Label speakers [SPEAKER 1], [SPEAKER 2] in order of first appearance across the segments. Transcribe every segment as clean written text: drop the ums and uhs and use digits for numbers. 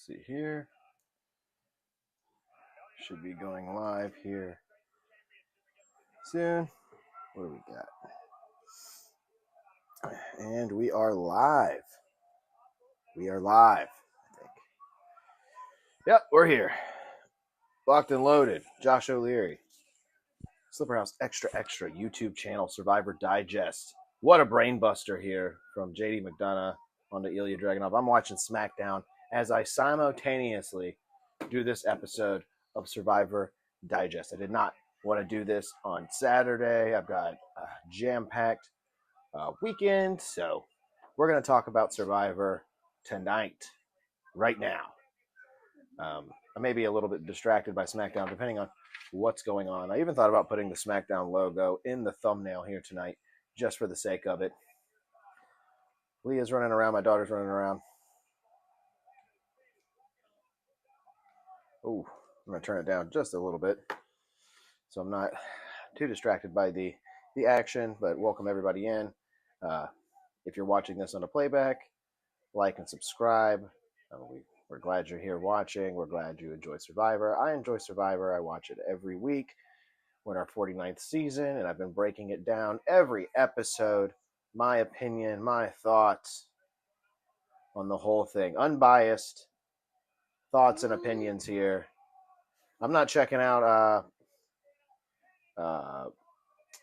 [SPEAKER 1] see here. Should be going live here soon. What do we got? And we are live. We are live, I think. Yep, we're here. Locked and loaded. Josh O'Leary. Slipperhouse Extra Extra YouTube channel Survivor Digest. What a brain buster here from JD McDonough on to Ilya Dragunov. I'm watching SmackDown as I simultaneously do this episode of Survivor Digest. I did not want to do this on Saturday. I've got a jam-packed weekend, so we're going to talk about Survivor tonight, right now. I may be a little bit distracted by SmackDown, depending on what's going on. I even thought about putting the SmackDown logo in the thumbnail here tonight, just for the sake of it. Leah's running around. My daughter's running around. Oh, I'm going to turn it down just a little bit so I'm not too distracted by the action, but welcome everybody in. If you're watching this on a playback, like and subscribe. We're glad you're here watching. We're glad you enjoy Survivor. I enjoy Survivor. I watch it every week. We're in our 49th season, and I've been breaking it down every episode. My opinion, my thoughts on the whole thing. Unbiased thoughts and opinions here. I'm not checking out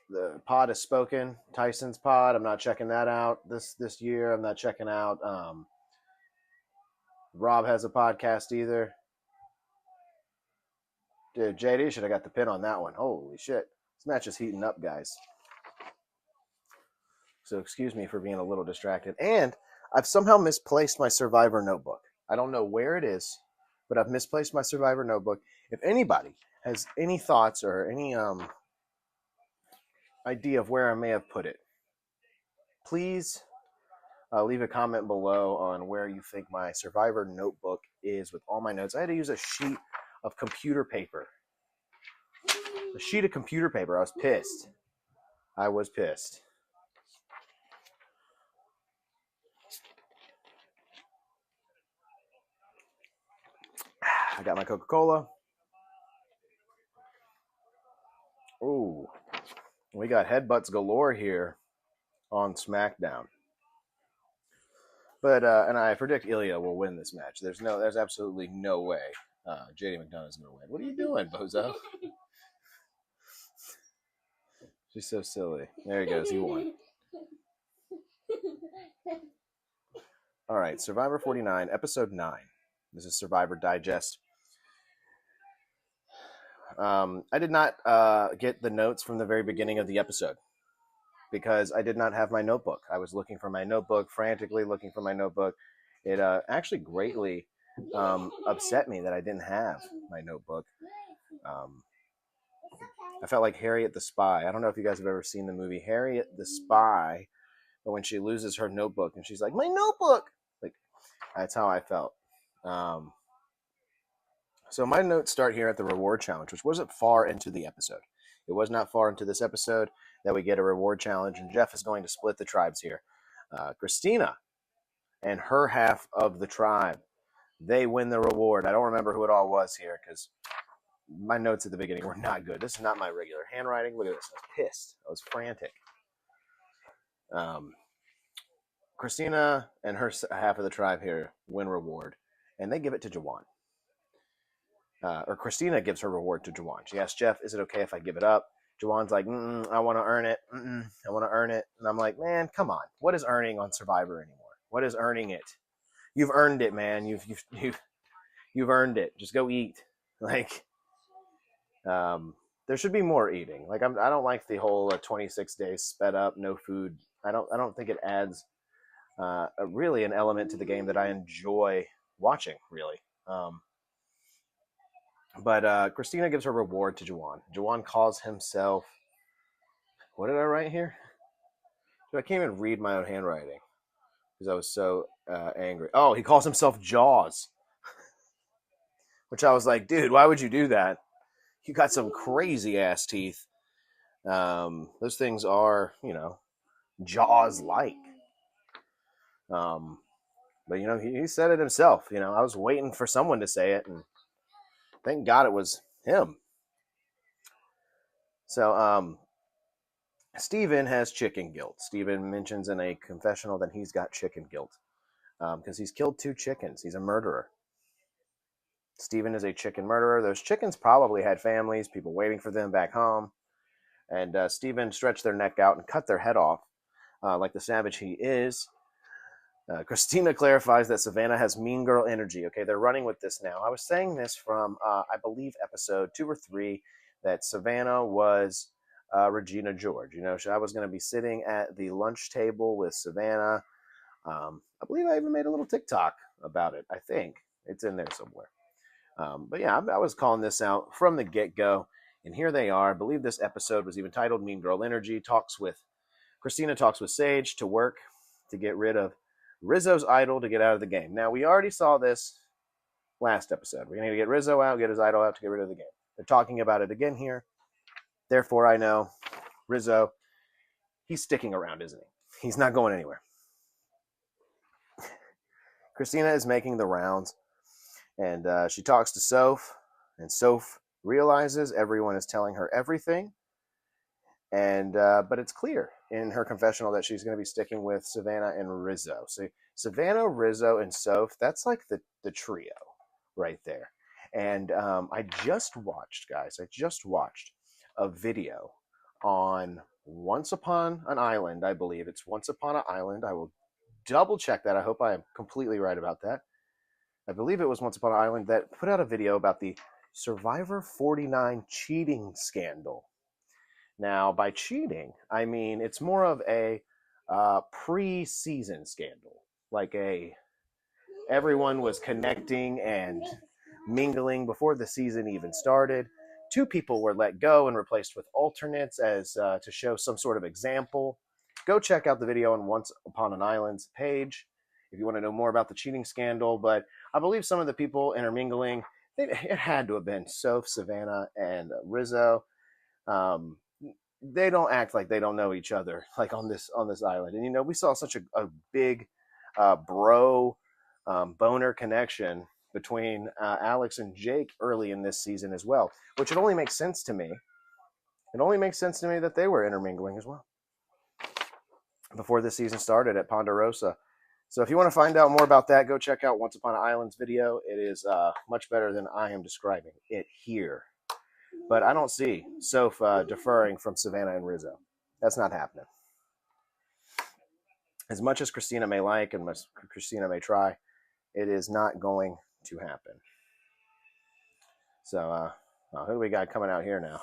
[SPEAKER 1] the Pod Has Spoken, Tyson's pod. I'm not checking that out this year. I'm not checking out Rob has a podcast either. Dude, JD should have got the pin on that one. Holy shit. This match is heating up, guys. So excuse me for being a little distracted. And I've somehow misplaced my Survivor notebook. I don't know where it is, but I've misplaced my Survivor notebook. If anybody has any thoughts or any idea of where I may have put it, please leave a comment below on where you think my Survivor notebook is with all my notes. I had to use a sheet of computer paper. A sheet of computer paper. I was pissed. I got my Coca-Cola. Ooh. We got headbutts galore here on SmackDown. But and I predict Ilya will win this match. There's absolutely no way JD McDonough is going to win. What are you doing, bozo? She's so silly. There he goes. He won. All right, Survivor 49, Episode 9. This is Survivor Digest. I did not get the notes from the very beginning of the episode because I did not have my notebook. I was looking for my notebook, frantically looking for my notebook. It actually greatly upset me that I didn't have my notebook. I felt like Harriet the Spy. I don't know if you guys have ever seen the movie Harriet the Spy, but when she loses her notebook and she's like, my notebook! Like, that's how I felt. So my notes start here at the reward challenge, which wasn't far into the episode. It was not far into this episode that we get a reward challenge, and Jeff is going to split the tribes here. Christina and her half of the tribe, they win the reward. I don't remember who it all was here because my notes at the beginning were not good. This is not my regular handwriting. Look at this. I was pissed. I was frantic. Christina and her half of the tribe here win reward, and they give it to Jawan. Or Christina gives her reward to Jawan. She asks Jeff, is it okay if I give it up? Jawan's like, I want to earn it. I want to earn it. And I'm like, man, come on. What is earning on Survivor anymore? What is earning it? You've earned it, man. You've earned it. Just go eat. Like, there should be more eating. Like, I don't like the whole 26 days sped up, no food. I don't think it adds really an element to the game that I enjoy watching, really. But Christina gives her reward to Jawan. Jawan calls himself... What did I write here? Dude, I can't even read my own handwriting because I was so angry. Oh, he calls himself Jaws. Which I was like, dude, why would you do that? You got some crazy-ass teeth. Those things are, Jaws-like. But, he said it himself. I was waiting for someone to say it, and thank God it was him. So, Steven has chicken guilt. Steven mentions in a confessional that he's got chicken guilt because he's killed 2 chickens. He's a murderer. Steven is a chicken murderer. Those chickens probably had families, people waiting for them back home. And Steven stretched their neck out and cut their head off like the savage he is. Christina clarifies that Savannah has mean girl energy. Okay, they're running with this now. I was saying this from, I believe, episode 2 or 3, that Savannah was Regina George. I was going to be sitting at the lunch table with Savannah. I believe I even made a little TikTok about it. I think it's in there somewhere. But yeah, I was calling this out from the get-go. And here they are. I believe this episode was even titled Mean Girl Energy. Christina talks with Sage to work to get rid of Rizzo's idol to get out of the game. Now, we already saw this last episode. We're going to get Rizzo out, get his idol out to get rid of the game. They're talking about it again here. Therefore, I know Rizzo, he's sticking around, isn't he? He's not going anywhere. Christina is making the rounds, and she talks to Soph, and Soph realizes everyone is telling her everything, and but it's clear in her confessional that she's going to be sticking with Savannah and Rizzo. So Savannah, Rizzo, and Soph, that's like the trio right there. And I just watched a video on Once Upon an Island. I believe it's Once Upon an Island. I will double check that. I hope I am completely right about that. I believe it was Once Upon an Island that put out a video about the Survivor 49 cheating scandal. Now, by cheating, I mean it's more of a pre-season scandal. Like everyone was connecting and mingling before the season even started. 2 people were let go and replaced with alternates as to show some sort of example. Go check out the video on Once Upon an Island's page if you want to know more about the cheating scandal. But I believe some of the people intermingling, it had to have been Soph, Savannah, and Rizzo. They don't act like they don't know each other, like on this island. And we saw such a big boner connection between Alex and Jake early in this season as well, which it only makes sense to me. It only makes sense to me that they were intermingling as well before this season started at Ponderosa. So if you want to find out more about that, go check out Once Upon an Island's video. It is much better than I am describing it here. But I don't see Soph deferring from Savannah and Rizzo. That's not happening. As much as Christina may like and as Christina may try, it is not going to happen. So who do we got coming out here now?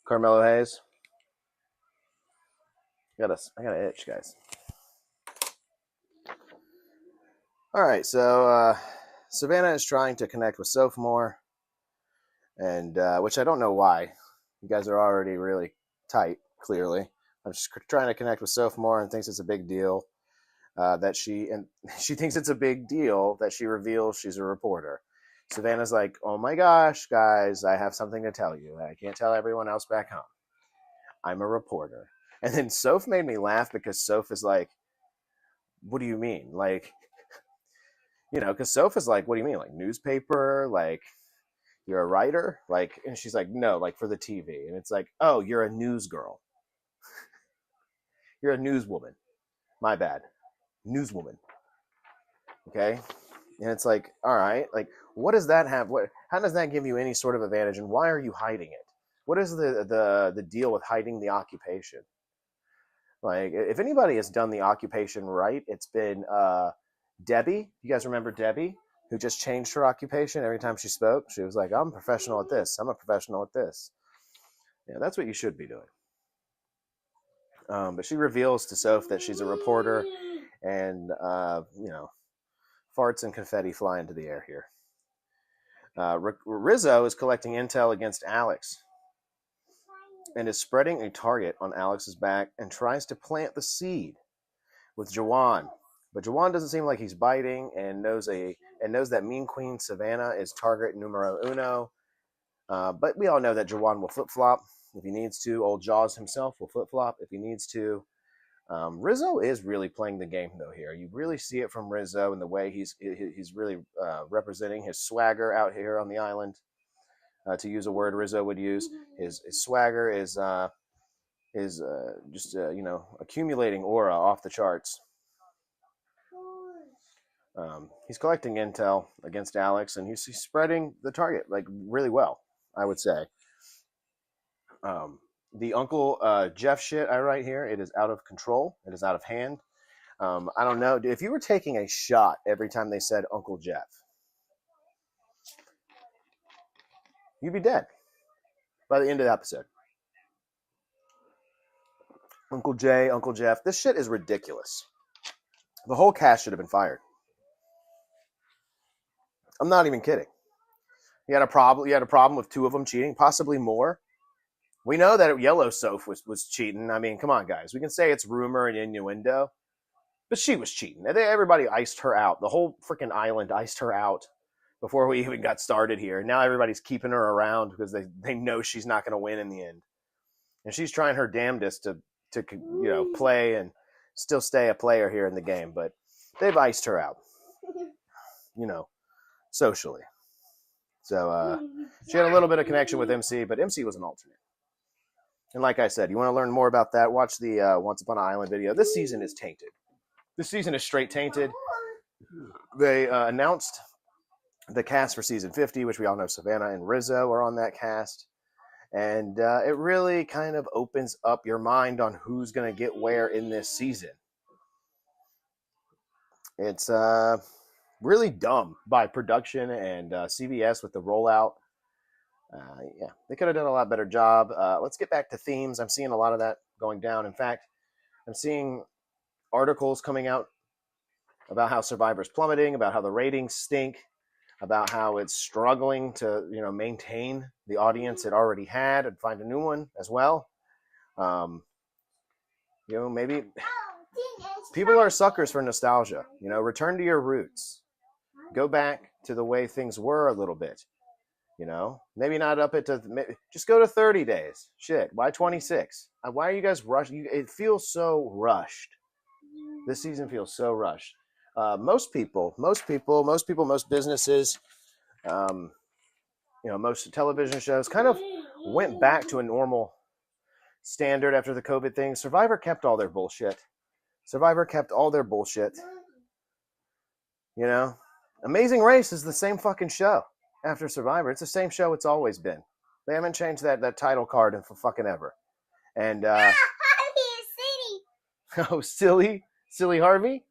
[SPEAKER 1] Carmelo Hayes. I got an itch, guys. All right, so Savannah is trying to connect with Soph more, and which I don't know why. You guys are already really tight, clearly. I'm just trying to connect with Soph more and thinks it's a big deal that she thinks it's a big deal that she reveals she's a reporter. Savannah's like, oh my gosh, guys, I have something to tell you. I can't tell everyone else back home. I'm a reporter. And then Soph made me laugh because Soph is like, what do you mean? Like, because Soph is like, what do you mean? Like newspaper? Like you're a writer? Like, and she's like, no, like for the TV. And it's like, oh, you're a news girl. You're a newswoman. My bad. Newswoman. Okay? And it's like, all right, like what does that have? How does that give you any sort of advantage? And why are you hiding it? What is the deal with hiding the occupation? Like, if anybody has done the occupation right, it's been Debbie. You guys remember Debbie, who just changed her occupation every time she spoke? She was like, I'm a professional at this. I'm a professional at this. Yeah, that's what you should be doing. But she reveals to Soph that she's a reporter, and farts and confetti fly into the air here. Rizzo is collecting intel against Alex and is spreading a target on Alex's back and tries to plant the seed with Jawan. But Jawan doesn't seem like he's biting and knows that Mean Queen Savannah is target numero uno. But we all know that Jawan will flip-flop if he needs to. Old Jaws himself will flip-flop if he needs to. Rizzo is really playing the game though here. You really see it from Rizzo and the way he's really representing his swagger out here on the island. To use a word Rizzo would use, his swagger is just accumulating aura off the charts. He's collecting intel against Alex, and he's spreading the target like really well, I would say. The Uncle Jeff shit I write here, it is out of control. It is out of hand. I don't know. If you were taking a shot every time they said Uncle Jeff, you'd be dead by the end of the episode. Uncle Jay, Uncle Jeff, this shit is ridiculous. The whole cast should have been fired. I'm not even kidding. You had a problem with two of them cheating, possibly more. We know that Yellow Soph was cheating. I mean, come on, guys. We can say it's rumor and innuendo, but she was cheating. Everybody iced her out. The whole freaking island iced her out before we even got started here. Now everybody's keeping her around because they know she's not going to win in the end. And she's trying her damnedest to play and still stay a player here in the game. But they've iced her out, socially. So she had a little bit of connection with MC, but MC was an alternate. And like I said, you want to learn more about that, watch the Once Upon an Island video. This season is tainted. This season is straight tainted. They announced the cast for season 50, which we all know Savannah and Rizzo are on that cast. And it really kind of opens up your mind on who's going to get where in this season. It's really dumb by production and CBS with the rollout. They could have done a lot better job. Let's get back to themes. I'm seeing a lot of that going down. In fact, I'm seeing articles coming out about how Survivor's plummeting, about how the ratings stink, about how it's struggling to maintain the audience it already had and find a new one as well. Maybe people are suckers for nostalgia. Return to your roots. Go back to the way things were a little bit. Maybe not up it to just go to 30 days. Shit, why 26? Why are you guys rushing? It feels so rushed. This season feels so rushed. Most businesses, most television shows kind of went back to a normal standard after the COVID thing. Survivor kept all their bullshit. Amazing Race is the same fucking show after Survivor. It's the same show it's always been. They haven't changed that title card in for fucking ever. And oh, silly Harvey.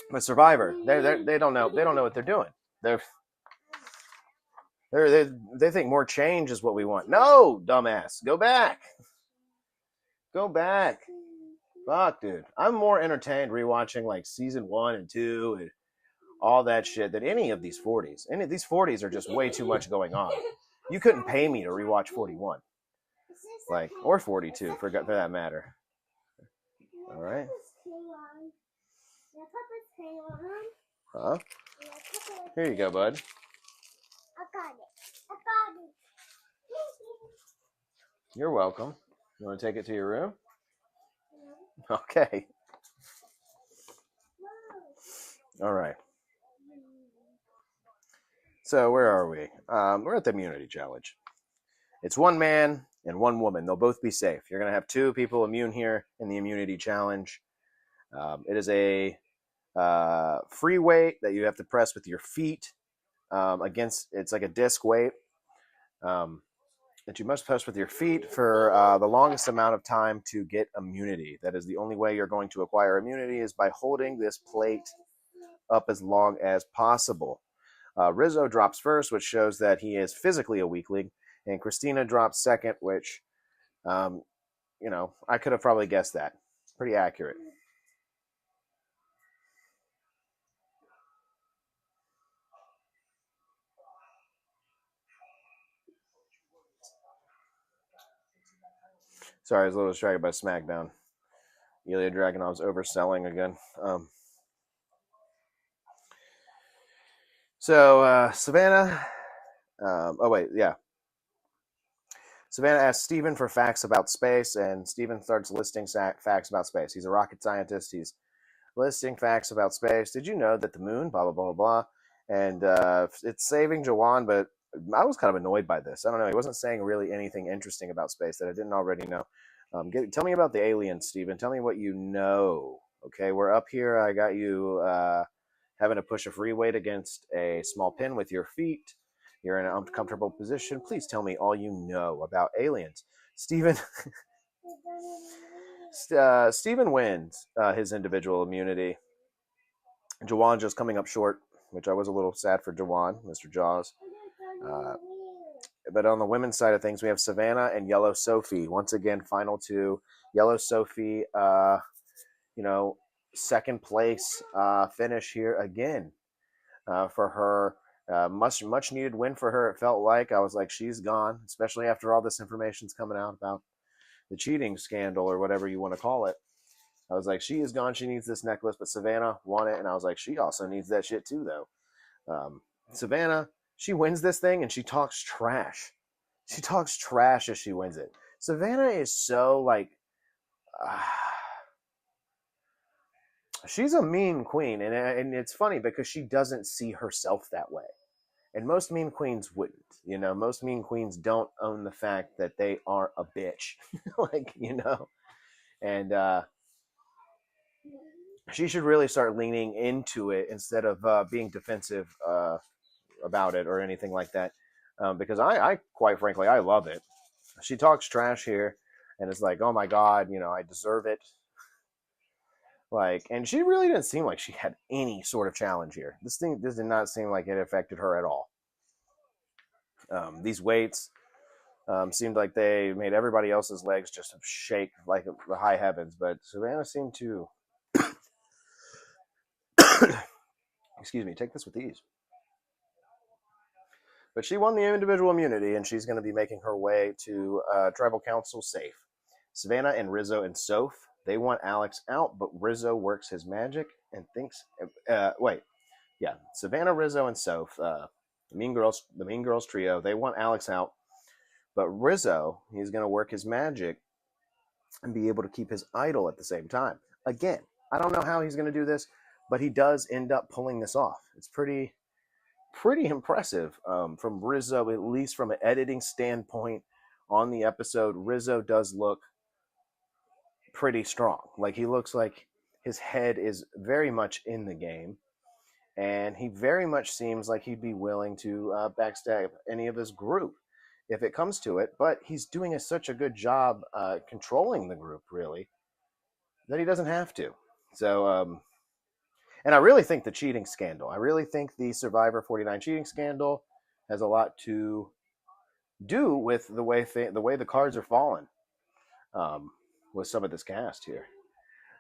[SPEAKER 1] But Survivor, they don't know what they're doing. They think more change is what we want. No, dumbass, go back. Fuck, dude, I'm more entertained rewatching like season 1 and 2 and all that shit than any of these 40s. Any of these 40s are just way too much going on. You couldn't pay me to rewatch 41, or 42 for that matter. All right. Huh? Here you go, bud. I got it. You're welcome. You want to take it to your room? Okay. All right. So where are we? We're at the immunity challenge. It's one man and one woman. They'll both be safe. You're going to have two people immune here in the immunity challenge. It is a free weight that you have to press with your feet against. It's like a disc weight that you must press with your feet for the longest amount of time to get immunity. That is the only way you're going to acquire immunity, is by holding this plate up as long as possible. Rizzo drops first, which shows that he is physically a weakling, and Christina drops second, which, I could have probably guessed that. Pretty accurate. Sorry, I was a little distracted by SmackDown. Ilya Dragunov's overselling again. So Savannah. Savannah asks Steven for facts about space, and Steven starts listing facts about space. He's a rocket scientist. He's listing facts about space. Did you know that the moon, blah, blah, blah, blah, and it's saving Jawan, but I was kind of annoyed by this. I don't know. He wasn't saying really anything interesting about space that I didn't already know. Tell me about the aliens, Steven. Tell me what you know. Okay, we're up here. I got you having to push a free weight against a small pin with your feet. You're in an uncomfortable position. Please tell me all you know about aliens. Steven Steven wins his individual immunity. Jawan just coming up short, which I was a little sad for Jawan, Mr. Jaws. But on the women's side of things, we have Savannah and Yellow Sophie. Once again, final two. Yellow Sophie, second place finish here again for her. Much needed win for her. It felt like I was like, she's gone, especially after all this information's coming out about the cheating scandal or whatever you want to call it. I was like, she is gone. She needs this necklace, but Savannah won it, and I was like, she also needs that shit too, though. Savannah, she wins this thing, and she talks trash. She talks trash as she wins it. Savannah is so like, she's a mean queen, and it's funny because she doesn't see herself that way. And most mean queens wouldn't. Most mean queens don't own the fact that they are a bitch. And she should really start leaning into it instead of being defensive about it or anything like that. Because I quite frankly, I love it. She talks trash here, and it's like, oh my God, I deserve it. And she really didn't seem like she had any sort of challenge here. This did not seem like it affected her at all. These weights seemed like they made everybody else's legs just shake like the high heavens, but Savannah seemed to, excuse me, take this with ease. But she won the individual immunity, and she's going to be making her way to Tribal Council safe. Savannah and Rizzo and Soph, they want Alex out, but Rizzo works his magic and thinks, Savannah, Rizzo, and Soph, the Mean Girls trio, they want Alex out, but Rizzo, he's going to work his magic and be able to keep his idol at the same time. Again, I don't know how he's going to do this, but he does end up pulling this off. It's pretty impressive from Rizzo, at least from an editing standpoint on the episode. Rizzo does look pretty strong. Like, he looks like his head is very much in the game, and he very much seems like he'd be willing to backstab any of his group if it comes to it. But he's doing such a good job controlling the group, really, that he doesn't have to. So, and I really think the cheating scandal, I really think the Survivor 49 cheating scandal has a lot to do with the way the cards are falling with some of this cast here.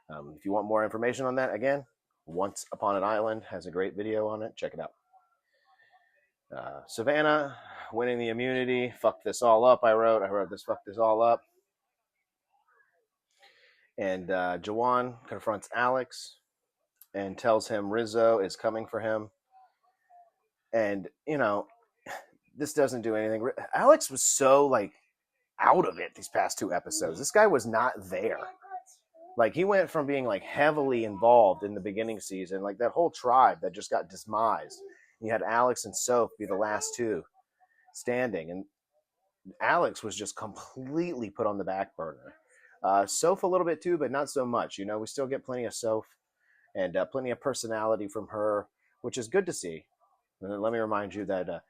[SPEAKER 1] If you want more information on that, again, Once Upon an Island has a great video on it. Check it out. Savannah winning the immunity. Fuck this all up, I wrote this, fuck this all up. And Jawan confronts Alex and tells him Rizzo is coming for him. And, this doesn't do anything. Alex was so, out of it these past two episodes. This guy was not there. He went from being, heavily involved in the beginning season, that whole tribe that just got demised. You had Alex and Soph be the last two standing. And Alex was just completely put on the back burner. Soph a little bit too, but not so much. We still get plenty of Soph and plenty of personality from her, which is good to see. And then let me remind you that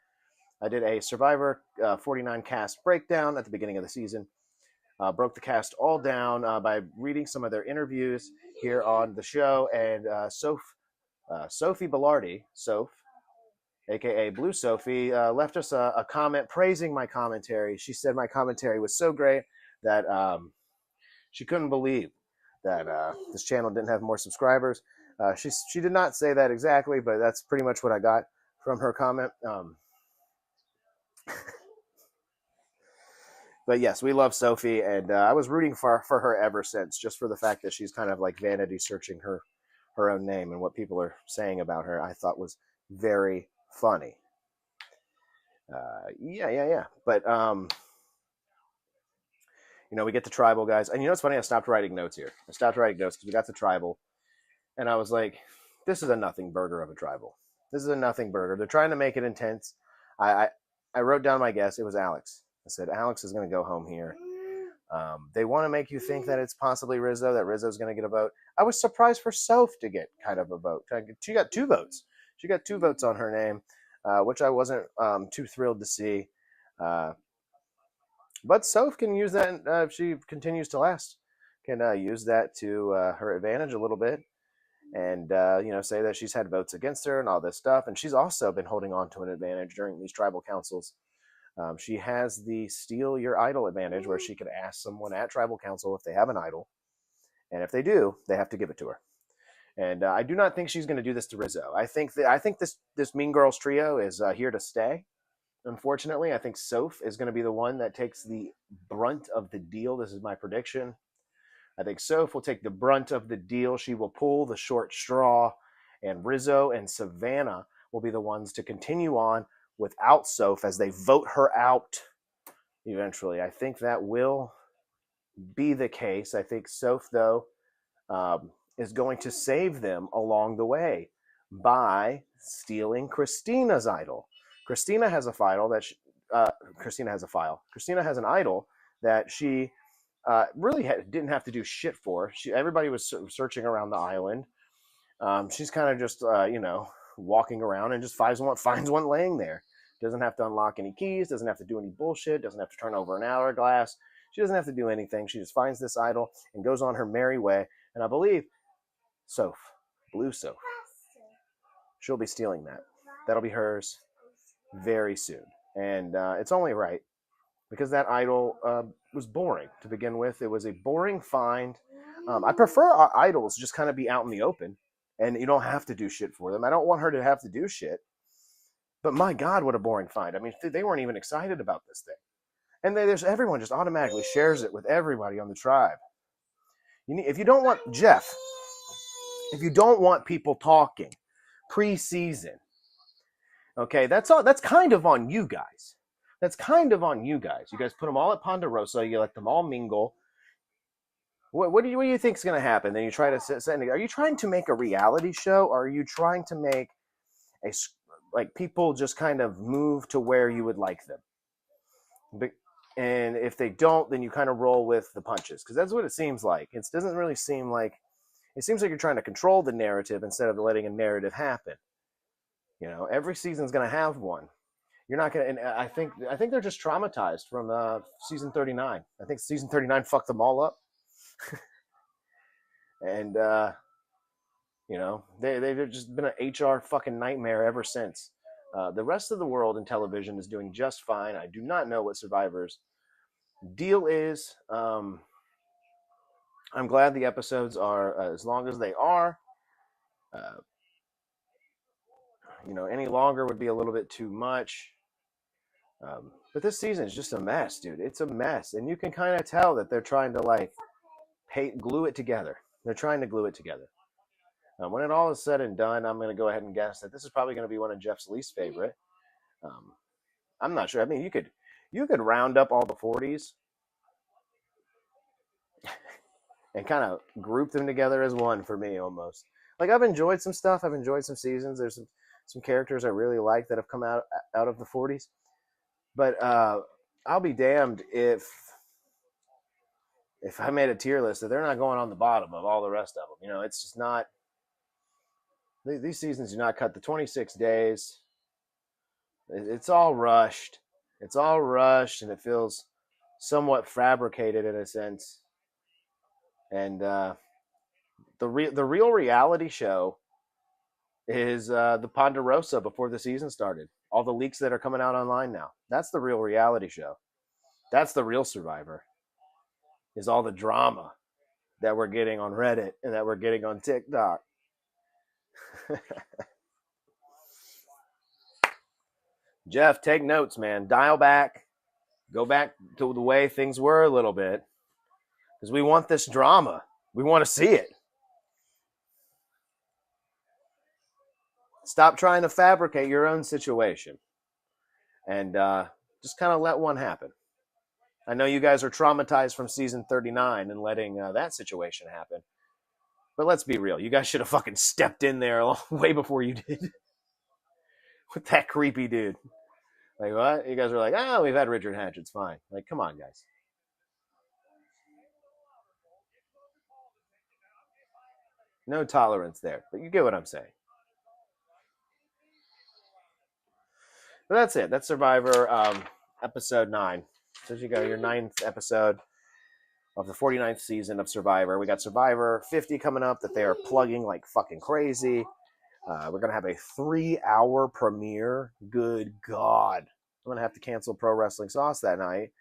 [SPEAKER 1] I did a Survivor 49 cast breakdown at the beginning of the season. Broke the cast all down by reading some of their interviews here on the show. And Sophie Bellardi, Soph, a.k.a. Blue Sophie, left us a comment praising my commentary. She said my commentary was so great that she couldn't believe that this channel didn't have more subscribers. She did not say that exactly, but that's pretty much what I got from her comment. But yes, we love Sophie, and I was rooting for her ever since, just for the fact that she's kind of vanity searching her own name, and what people are saying about her, I thought was very funny. Yeah. But We get to tribal, guys. And what's funny? I stopped writing notes here. I stopped writing notes because we got to tribal. And I was like, this is a nothing burger of a tribal. This is a nothing burger. They're trying to make it intense. I wrote down my guess. It was Alex. I said, Alex is going to go home here. They want to make you think that it's possibly Rizzo, that Rizzo's going to get a vote. I was surprised for Soph to get kind of a vote. She got 2 votes. She got 2 votes on her name, which I wasn't too thrilled to see. But Soph can use that if she continues to last. Can use that to her advantage a little bit. And, say that she's had votes against her and all this stuff. And she's also been holding on to an advantage during these tribal councils. She has the steal your idol advantage where she can ask someone at tribal council if they have an idol. And if they do, they have to give it to her. And I do not think she's going to do this to Rizzo. I think this Mean Girls trio is here to stay. Unfortunately, I think Soph is going to be the one that takes the brunt of the deal. This is my prediction. I think Soph will take the brunt of the deal. She will pull the short straw, and Rizzo and Savannah will be the ones to continue on without Soph as they vote her out eventually. I think that will be the case. I think Soph, though, is going to save them along the way by stealing Christina's idol. Christina has a file that Christina has an idol that she really didn't have to do shit for. Everybody was searching around the island. She's kind of just walking around and just finds one laying there. Doesn't have to unlock any keys. Doesn't have to do any bullshit. Doesn't have to turn over an hourglass. She doesn't have to do anything. She just finds this idol and goes on her merry way. And I believe Soph, Blue Soph, she'll be stealing that. That'll be hers very soon. And it's only right because that idol was boring to begin with. It was a boring find. I prefer our idols just kind of be out in the open and you don't have to do shit for them. I don't want her to have to do shit. But my God, what a boring find. I mean, they weren't even excited about this thing. And everyone just automatically shares it with everybody on the tribe. If you don't want people talking pre-season, okay, that's kind of on you guys. That's kind of on you guys. You guys put them all at Ponderosa. You let them all mingle. What do you think is going to happen? Then you try to are you trying to make a reality show, or are you trying to make people just kind of move to where you would like them? And if they don't, then you kind of roll with the punches, because that's what it seems like. It doesn't really seem like it seems like you're trying to control the narrative instead of letting a narrative happen. Every season's going to have one. You're not going to, and I think they're just traumatized from season 39. I think season 39 fucked them all up. And, they've just been an HR fucking nightmare ever since. The rest of the world in television is doing just fine. I do not know what Survivor's deal is. I'm glad the episodes are as long as they are. Any longer would be a little bit too much. But this season is just a mess, dude. It's a mess. And you can kind of tell that they're trying to glue it together. They're trying to glue it together. When it all is said and done, I'm going to go ahead and guess that this is probably going to be one of Jeff's least favorite. I'm not sure. I mean, you could round up all the 40s and kind of group them together as one for me almost. I've enjoyed some stuff. I've enjoyed some seasons. There's some characters I really like that have come out of the 40s. But I'll be damned if I made a tier list that they're not going on the bottom of all the rest of them. It's just not. These seasons do not cut the 26 days. It's all rushed. It's all rushed, and it feels somewhat fabricated in a sense. And the real reality show is the Ponderosa before the season started. All the leaks that are coming out online now. That's the real reality show. That's the real Survivor. Is all the drama that we're getting on Reddit and that we're getting on TikTok. Jeff, take notes, man. Dial back. Go back to the way things were a little bit. Because we want this drama. We want to see it. Stop trying to fabricate your own situation. And just kind of let one happen. I know you guys are traumatized from season 39 and letting that situation happen. But let's be real. You guys should have fucking stepped in there way before you did with that creepy dude. Like, what? You guys were like, oh, we've had Richard Hatch. It's fine. Like, come on, guys. No tolerance there. But you get what I'm saying. But that's it. That's Survivor episode 9. So you go your 9th episode of the 49th season of Survivor. We got Survivor 50 coming up that they are plugging like fucking crazy. We're going to have a 3-hour premiere. Good God. I'm going to have to cancel Pro Wrestling Sauce that night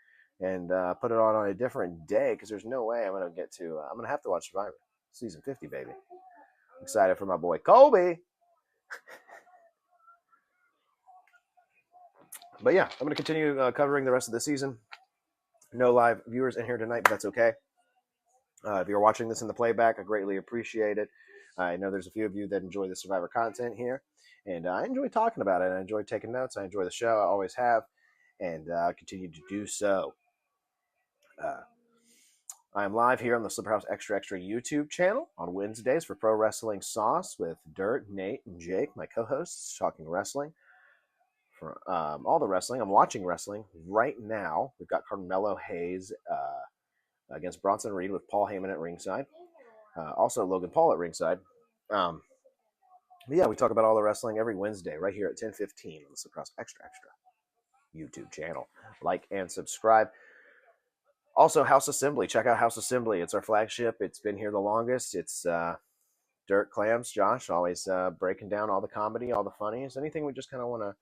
[SPEAKER 1] and put it on a different day because there's no way I'm going to get to... I'm going to have to watch Survivor. Season 50, baby. I'm excited for my boy Kobe. But yeah, I'm going to continue covering the rest of the season. No live viewers in here tonight, but that's okay. If you're watching this in the playback, I greatly appreciate it. I know there's a few of you that enjoy the Survivor content here, and I enjoy talking about it. I enjoy taking notes. I enjoy the show. I always have, and continue to do so. I am live here on the Slipperhouse Extra Extra YouTube channel on Wednesdays for Pro Wrestling Sauce with Dirt, Nate, and Jake, my co-hosts, talking wrestling. For all the wrestling, I'm watching wrestling right now. We've got Carmelo Hayes against Bronson Reed with Paul Heyman at ringside. Also Logan Paul at ringside. But yeah, we talk about all the wrestling every Wednesday right here at 10:15 on the Slipperhouse Extra Extra YouTube channel. Like and subscribe. Also, House Assembly. Check out House Assembly. It's our flagship. It's been here the longest. It's Dirt, Clams, Josh, always breaking down all the comedy, all the funnies, anything we just kind of want to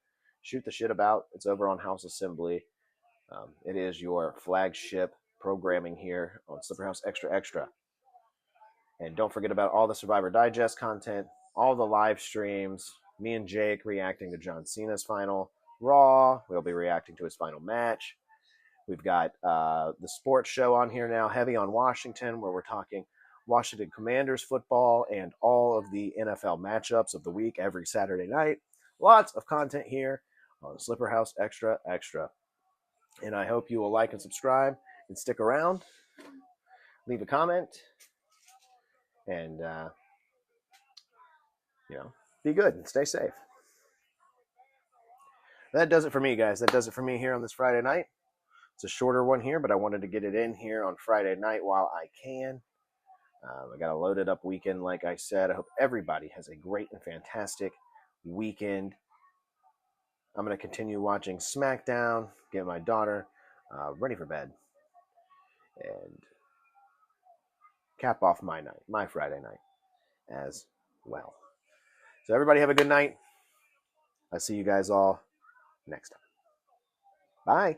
[SPEAKER 1] shoot the shit about. It's over on House Assembly. It is your flagship programming here on Slipperhouse Extra Extra. And don't forget about all the Survivor Digest content, all the live streams, me and Jake reacting to John Cena's final Raw. We'll be reacting to his final match. We've got the sports show on here now, Heavy on Washington, where we're talking Washington Commanders football and all of the NFL matchups of the week every Saturday night. Lots of content here on Slipperhouse Extra Extra. And I hope you will like and subscribe and stick around. Leave a comment. And, be good and stay safe. That does it for me, guys. That does it for me here on this Friday night. It's a shorter one here, but I wanted to get it in here on Friday night while I can. I got a loaded up weekend, like I said. I hope everybody has a great and fantastic weekend. I'm going to continue watching SmackDown, get my daughter ready for bed, and cap off my night, my Friday night as well. So everybody have a good night. I'll see you guys all next time. Bye.